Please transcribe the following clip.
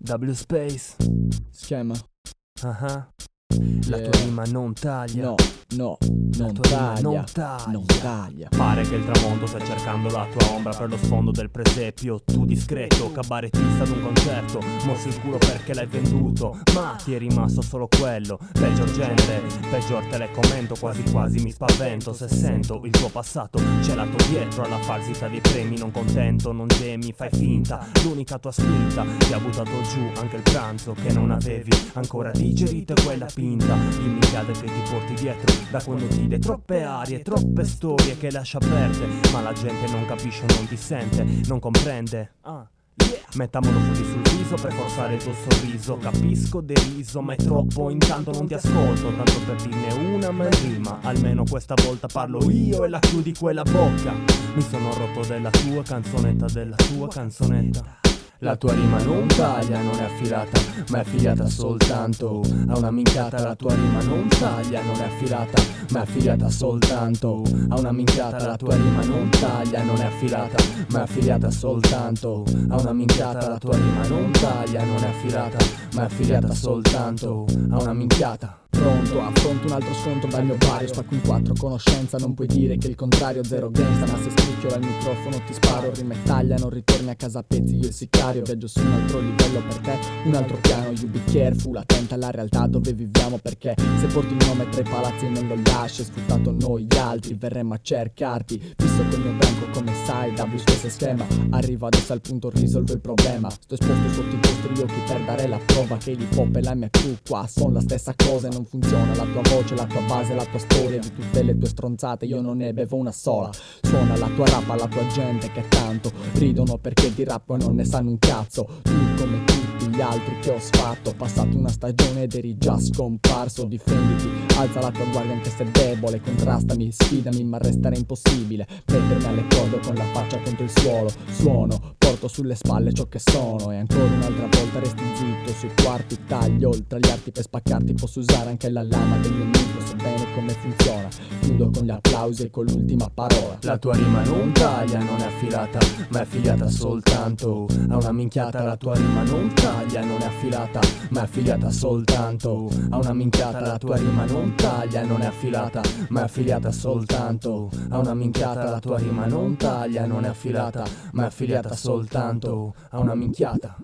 W Space. Schema. La tua rima non taglia. No, La non tua rima taglia. non taglia. Non taglia. Pare che il tramonto stia cercando la tua ombra per lo sfondo del presepio. Tu discreto, cabarettista ad un concerto, mossi il culo perché l'hai venduto, ma ti è rimasto solo quello. Peggior genere, peggior telecommento. Quasi quasi mi spavento se sento il tuo passato celato dietro alla falsità dei premi. Non contento, non gemi, fai finta. L'unica tua spinta ti ha buttato giù anche il pranzo che non avevi ancora digerito e quella pinta di minchiate che ti porti dietro da quando ti dai troppe arie, troppe storie che lascia aperte, ma la gente non capisce, non ti sente, non comprende. Metamorfosi sul viso per forzare il tuo sorriso. Capisco deriso, ma è troppo, intanto non ti ascolto. Tanto per dirne una ma in rima, almeno questa volta parlo io e la chiudi quella bocca. Mi sono rotto della tua canzonetta, della tua canzonetta. La tua rima non taglia, non è affilata, ma è affiliata soltanto a una minchiata. La tua rima non taglia, non è affilata, ma è affiliata soltanto a una minchiata. La tua rima non taglia, non è affilata, ma è affiliata soltanto a una minchiata. La tua rima non taglia, non è affilata, ma è affiliata soltanto a una minchiata. Pronto, affronto un altro sconto dal mio pari. Spacco in quattro, conoscenza, non puoi dire che il contrario. Zero gangsta, ma se scricchiola il microfono ti sparo. Rima e taglia, non ritorni a casa a pezzi, io il sicario. Viaggio su un altro livello per te, un altro piano. You be careful, attenta alla realtà dove viviamo, perché se porti il nome tra i palazzi non lo lasci. Sfruttato noi altri, verremo a cercarti. Visto col mio branco come sai, W Space schema. Arrivo adesso al punto, risolvo il problema. Sto esposto sotto i vostri occhi per dare la prova che l'hip hop e la mia crew qua sono la stessa cosa e non funziona. La tua voce, la tua base, la tua storia, di tutte le tue stronzate io non ne bevo una sola. Suona la tua rapa, la tua gente che tanto ridono perché di rap non ne sanno un cazzo. Tu come tutti gli altri che ho sfatto, passato una stagione ed eri già scomparso. Difenditi, alza la tua guardia anche se è debole, contrastami, sfidami, ma restare impossibile. Mettermi alle corde con la faccia contro il suolo. Suono, porto sulle spalle ciò che sono e ancora un'altra volta resti zitto. Sui quarti taglio oltre gli arti per spaccarti, posso usare anche la lama del mio micro, so bene come funziona. Chiudo con gli applausi e con l'ultima parola. La tua rima non taglia, non è affilata, ma è affiliata soltanto a una minchiata. La tua rima non taglia, non è affilata, ma è affiliata soltanto a una minchiata. La tua rima non taglia, non è affilata, ma è affiliata soltanto a una minchiata. La tua rima non taglia, non è affilata, ma è affiliata soltanto a una minchiata.